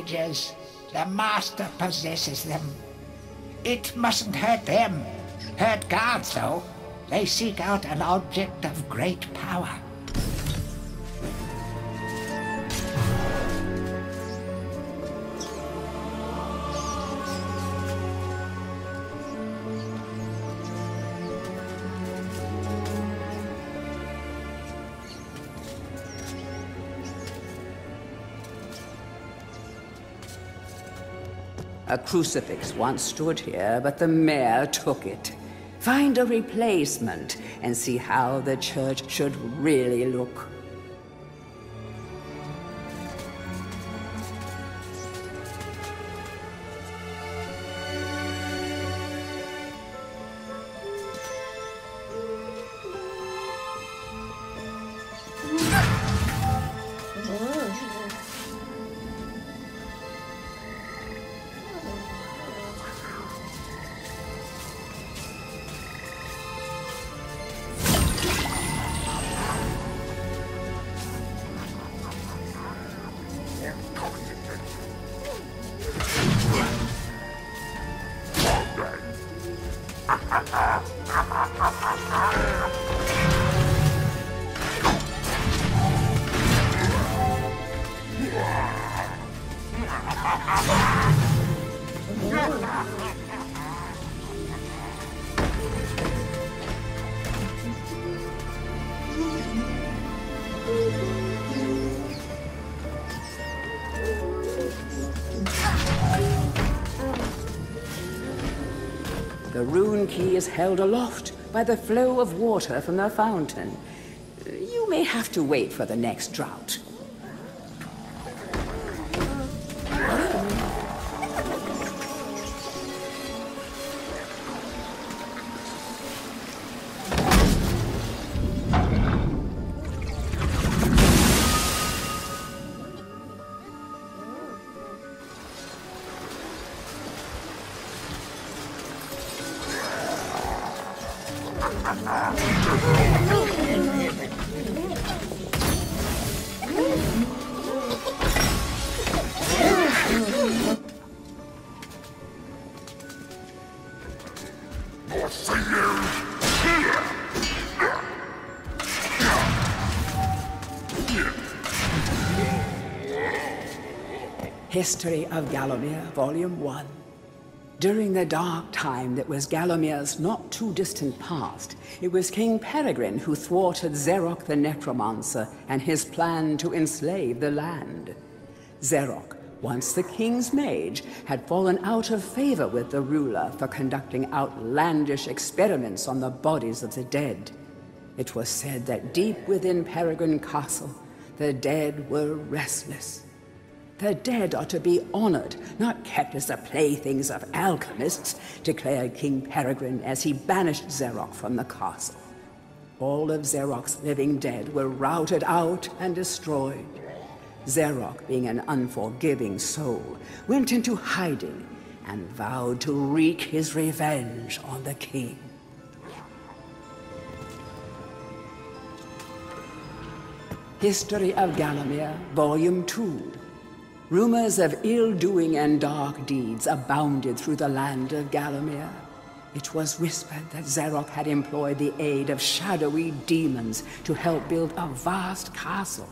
villagers. The master possesses them. It mustn't hurt them. Hurt guards, though. They seek out an object of great power. A crucifix once stood here, but the mayor took it. Find a replacement and see how the church should really look. The rune key is held aloft by the flow of water from the fountain. You may have to wait for the next drought. History of Gallowmere, Volume 1. During the dark time that was Gallomere's not too distant past, it was King Peregrine who thwarted Zarok the Necromancer and his plan to enslave the land. Zarok, once the king's mage, had fallen out of favor with the ruler for conducting outlandish experiments on the bodies of the dead. It was said that deep within Peregrine Castle, the dead were restless. The dead are to be honored, not kept as the playthings of alchemists, declared King Peregrine as he banished Zarok from the castle. All of Zarok's living dead were routed out and destroyed. Zarok, being an unforgiving soul, went into hiding and vowed to wreak his revenge on the king. History of Gallowmere, Volume 2. Rumors of ill-doing and dark deeds abounded through the land of Gallowmere. It was whispered that Zarok had employed the aid of shadowy demons to help build a vast castle.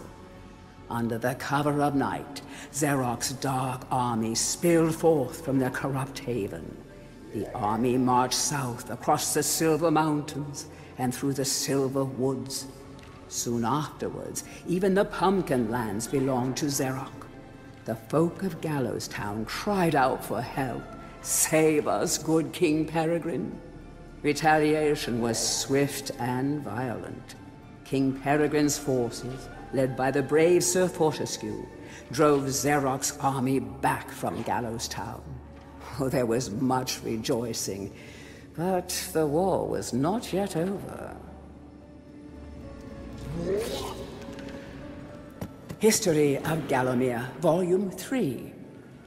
Under the cover of night, Zarok's dark army spilled forth from their corrupt haven. The army marched south across the Silver Mountains and through the Silver Woods. Soon afterwards, even the Pumpkin Lands belonged to Zarok. The folk of Gallows Town cried out for help. "Save us, good King Peregrine." Retaliation was swift and violent. King Peregrine's forces, led by the brave Sir Fortesque, drove Zarok's army back from Gallows Town. Oh, there was much rejoicing, but the war was not yet over. History of Gallowmere, Volume 3.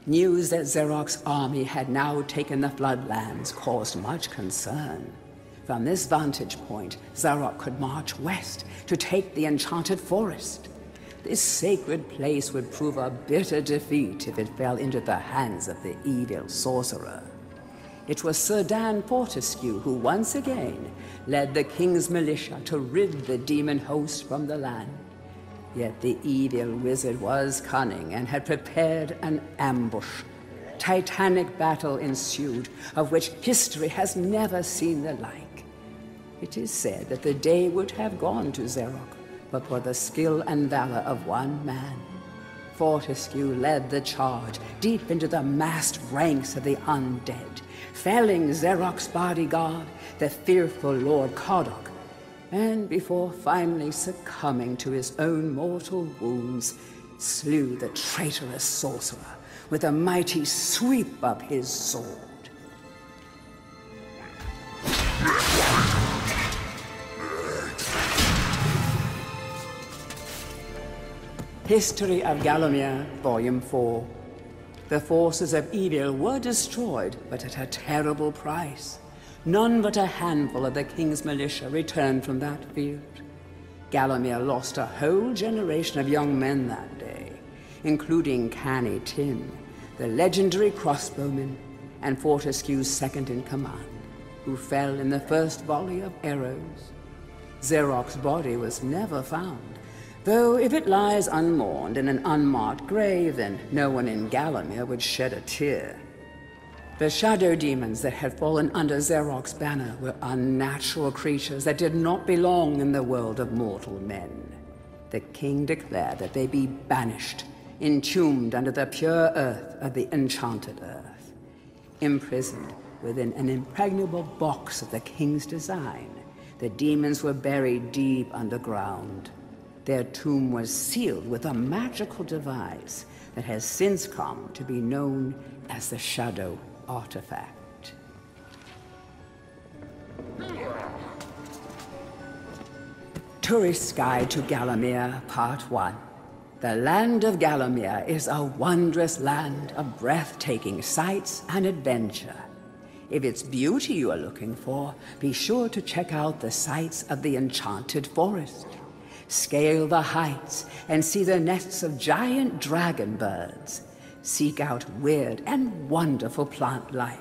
News that Zarok's army had now taken the Floodlands caused much concern. From this vantage point, Zarok could march west to take the Enchanted Forest. This sacred place would prove a bitter defeat if it fell into the hands of the evil sorcerer. It was Sir Daniel Fortesque who once again led the king's militia to rid the demon host from the land. Yet the evil wizard was cunning and had prepared an ambush. Titanic battle ensued, of which history has never seen the like. It is said that the day would have gone to Zarok, but for the skill and valor of one man. Fortesque led the charge deep into the massed ranks of the undead, felling Zarok's bodyguard, the fearful Lord Kodok, and before finally succumbing to his own mortal wounds, slew the traitorous sorcerer with a mighty sweep of his sword. History of Gallowmere, Volume 4. The forces of evil were destroyed, but at a terrible price. None but a handful of the king's militia returned from that field. Gallowmere lost a whole generation of young men that day, including Canny Tim, the legendary crossbowman, and Fortesque's second-in-command, who fell in the first volley of arrows. Zarok's body was never found, though if it lies unmourned in an unmarked grave, then no one in Gallowmere would shed a tear. The shadow demons that had fallen under Zarok's banner were unnatural creatures that did not belong in the world of mortal men. The king declared that they be banished, entombed under the pure earth of the enchanted earth. Imprisoned within an impregnable box of the king's design, the demons were buried deep underground. Their tomb was sealed with a magical device that has since come to be known as the Shadow Artifact. Tourist's Guide to Gallowmere, Part 1. The land of Gallowmere is a wondrous land of breathtaking sights and adventure. If it's beauty you are looking for, be sure to check out the sights of the Enchanted Forest. Scale the heights and see the nests of giant dragon birds. Seek out weird and wonderful plant life.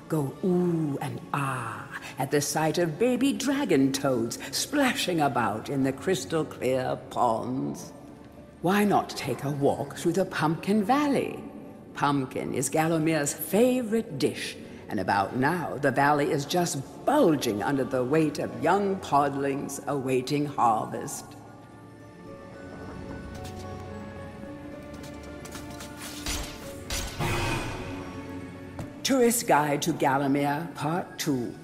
Go ooh and ah at the sight of baby dragon toads splashing about in the crystal clear ponds. Why not take a walk through the Pumpkin Valley? Pumpkin is Gallowmere's favorite dish, and about now the valley is just bulging under the weight of young podlings awaiting harvest. Tourist's Guide to Gallowmere, Part 2.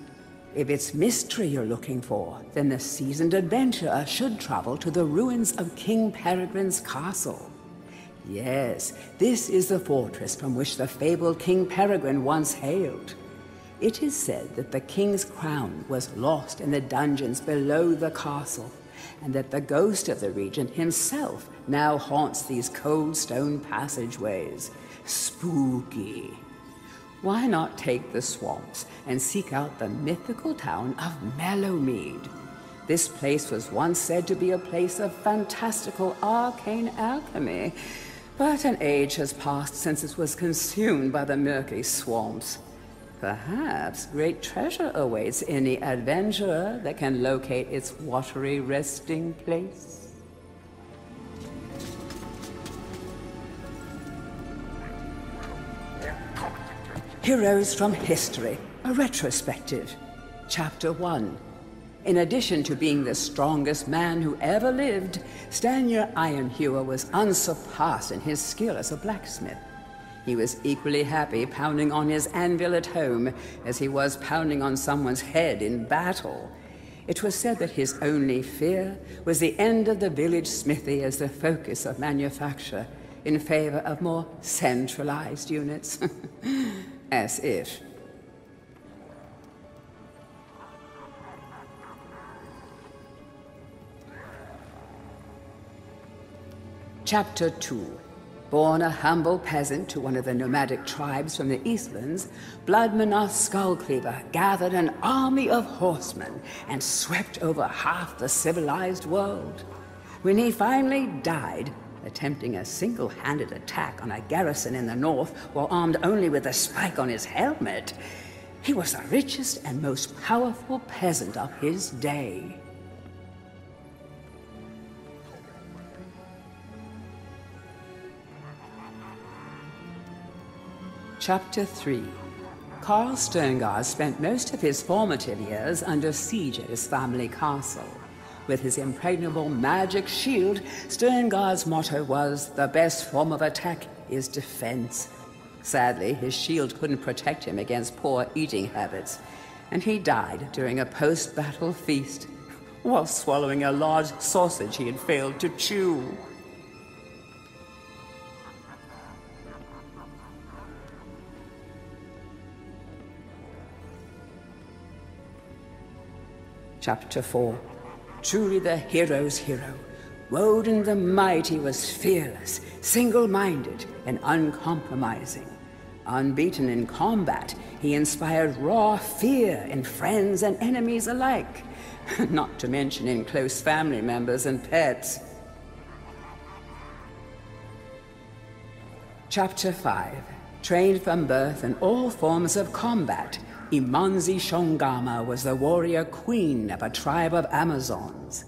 If it's mystery you're looking for, then the seasoned adventurer should travel to the ruins of King Peregrine's castle. Yes, this is the fortress from which the fabled King Peregrine once hailed. It is said that the king's crown was lost in the dungeons below the castle, and that the ghost of the regent himself now haunts these cold stone passageways. Spooky. Why not take the swamps and seek out the mythical town of Mellowmead? This place was once said to be a place of fantastical arcane alchemy, but an age has passed since it was consumed by the murky swamps. Perhaps great treasure awaits any adventurer that can locate its watery resting place. Heroes from History, a retrospective. Chapter 1. In addition to being the strongest man who ever lived, Stanyer Ironhewer was unsurpassed in his skill as a blacksmith. He was equally happy pounding on his anvil at home as he was pounding on someone's head in battle. It was said that his only fear was the end of the village smithy as the focus of manufacture, in favor of more centralized units. As if. Chapter 2. Born a humble peasant to one of the nomadic tribes from the Eastlands, Bloodmanoth Skullcleaver gathered an army of horsemen and swept over half the civilized world. When he finally died, attempting a single-handed attack on a garrison in the north while armed only with a spike on his helmet. He was the richest and most powerful peasant of his day. Chapter 3. Karl Sterngard spent most of his formative years under siege at his family castle. With his impregnable magic shield, Sterngard's motto was, "The best form of attack is defense." Sadly, his shield couldn't protect him against poor eating habits, and he died during a post-battle feast while swallowing a large sausage he had failed to chew. Chapter 4. Truly the hero's hero, Woden the Mighty was fearless, single-minded, and uncompromising. Unbeaten in combat, he inspired raw fear in friends and enemies alike, not to mention in close family members and pets. Chapter 5. Trained from birth in all forms of combat, Imanzi Shongama was the warrior queen of a tribe of Amazons.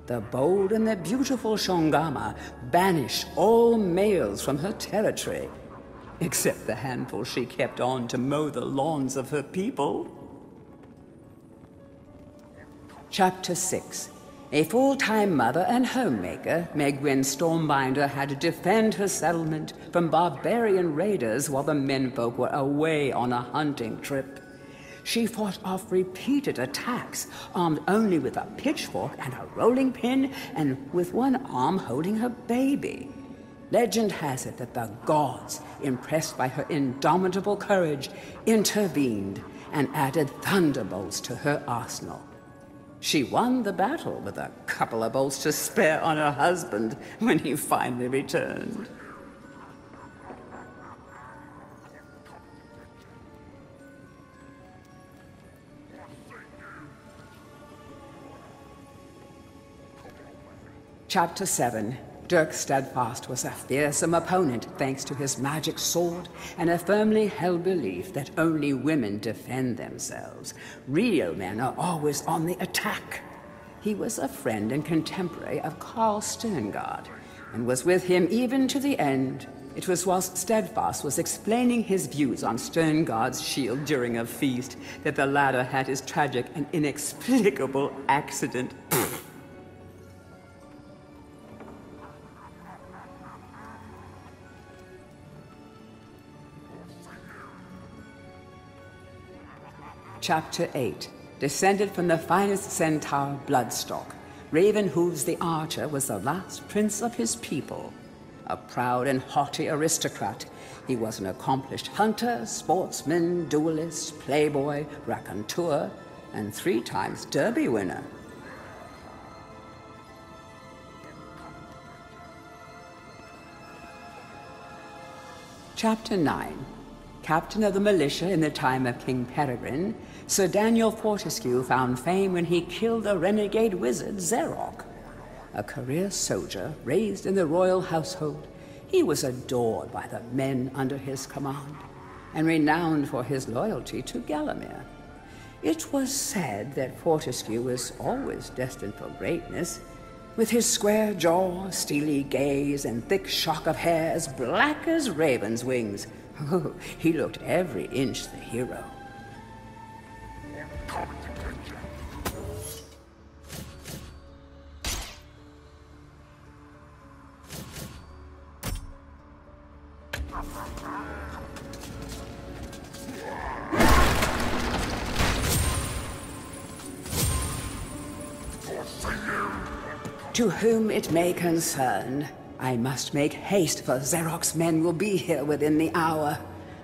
The bold and the beautiful Shongama banished all males from her territory, except the handful she kept on to mow the lawns of her people. Chapter 6. A full-time mother and homemaker, Megwin Stormbinder had to defend her settlement from barbarian raiders while the menfolk were away on a hunting trip. She fought off repeated attacks, armed only with a pitchfork and a rolling pin, and with one arm holding her baby. Legend has it that the gods, impressed by her indomitable courage, intervened and added thunderbolts to her arsenal. She won the battle with a couple of bolts to spare on her husband when he finally returned. Chapter 7. Dirk Steadfast was a fearsome opponent thanks to his magic sword and a firmly held belief that only women defend themselves. Real men are always on the attack. He was a friend and contemporary of Karl Sterngard and was with him even to the end. It was whilst Steadfast was explaining his views on Sterngard's shield during a feast that the latter had his tragic and inexplicable accident. Chapter 8. Descended from the finest centaur Bloodstock, Ravenhooves the Archer was the last prince of his people. A proud and haughty aristocrat, he was an accomplished hunter, sportsman, duelist, playboy, raconteur, and 3 times Derby winner. Chapter 9. Captain of the militia in the time of King Peregrine, Sir Daniel Fortesque found fame when he killed the renegade wizard Zarok. A career soldier raised in the royal household, he was adored by the men under his command, and renowned for his loyalty to Gallowmere. It was said that Fortesque was always destined for greatness. With his square jaw, steely gaze, and thick shock of hair as black as raven's wings, oh, he looked every inch the hero. To whom it may concern, I must make haste, for Zarok's men will be here within the hour.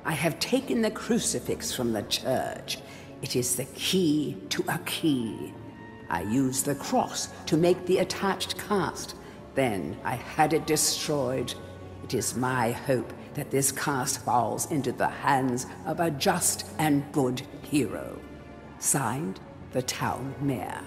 I have taken the crucifix from the church. It is the key to a key. I used the cross to make the attached cast. Then I had it destroyed. It is my hope that this cast falls into the hands of a just and good hero. Signed, the town mayor.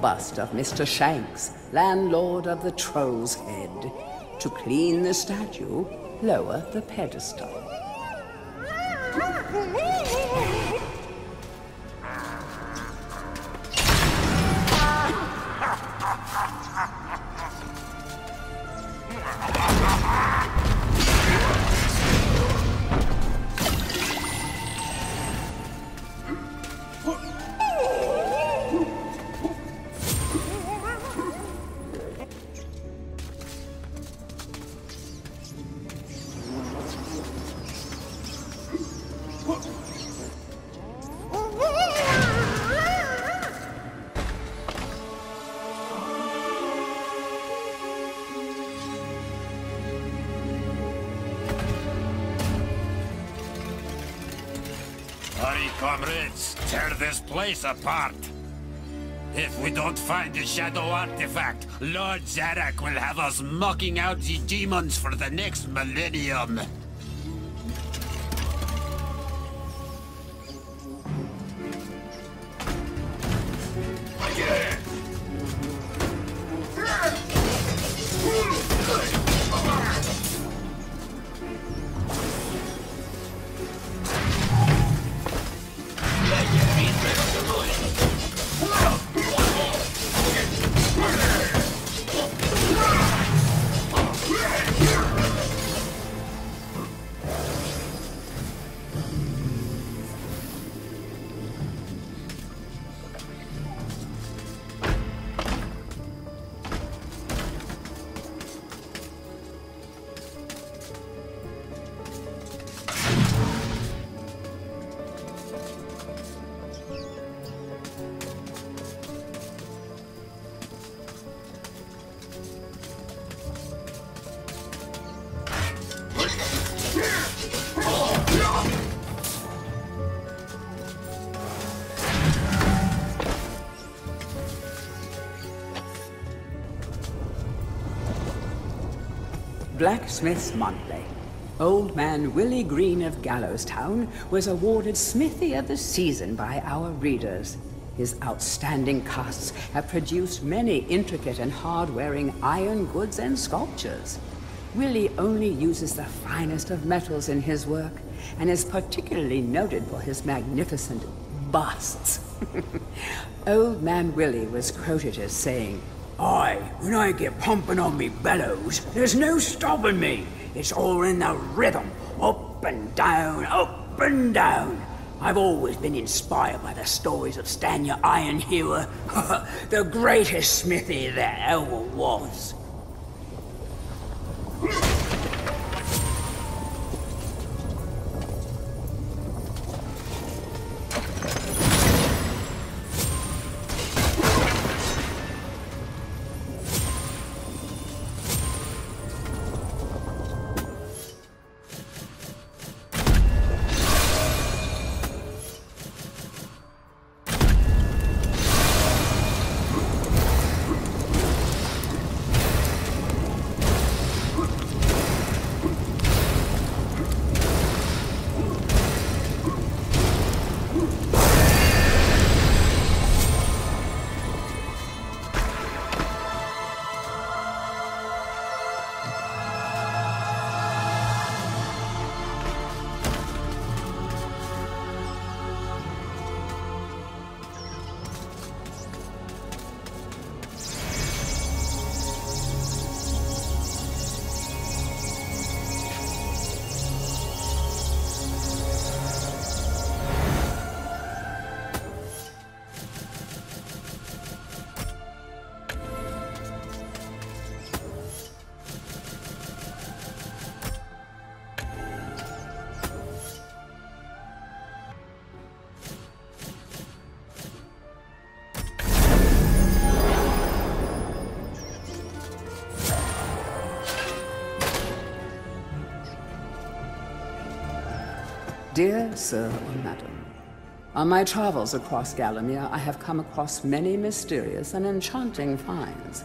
Bust of Mr. Shanks, landlord of the Troll's Head. To clean the statue, lower the pedestal. Hurry, comrades, tear this place apart. If we don't find the shadow artifact, Lord Zarok will have us mocking out the demons for the next millennium. Blacksmith's Monthly. Old man Willie Green of Gallowstown was awarded Smithy of the Season by our readers. His outstanding casts have produced many intricate and hard-wearing iron goods and sculptures. Willie only uses the finest of metals in his work, and is particularly noted for his magnificent busts. Old man Willie was quoted as saying, "Aye, when I get pumping on me bellows, there's no stopping me. It's all in the rhythm, up and down, up and down. I've always been inspired by the stories of Stan your Iron Hewer, the greatest smithy there ever was." Dear Sir or Madam, on my travels across Gallowmere, I have come across many mysterious and enchanting finds.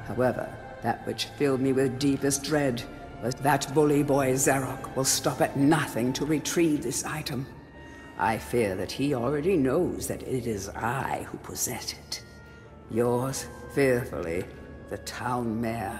However, that which filled me with deepest dread was that bully boy Zarok will stop at nothing to retrieve this item. I fear that he already knows that it is I who possess it. Yours fearfully, the town mayor.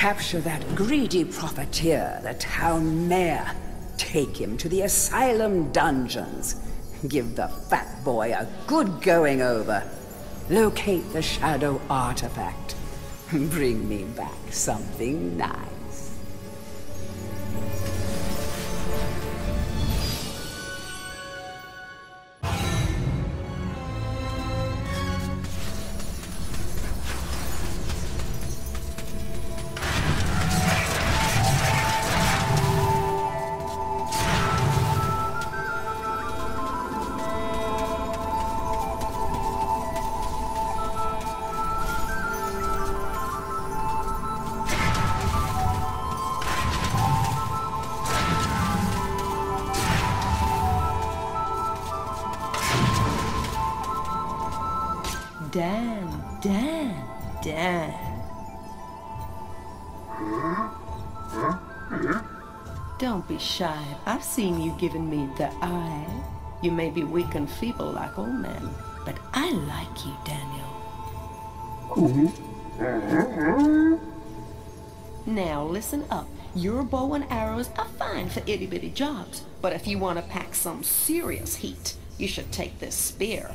Capture that greedy profiteer, the town mayor. Take him to the asylum dungeons. Give the fat boy a good going over. Locate the shadow artifact. Bring me back something nice. Dan. Don't be shy. I've seen you giving me the eye. You may be weak and feeble like old men, but I like you, Daniel. Now listen up. Your bow and arrows are fine for itty-bitty jobs, but if you want to pack some serious heat, you should take this spear.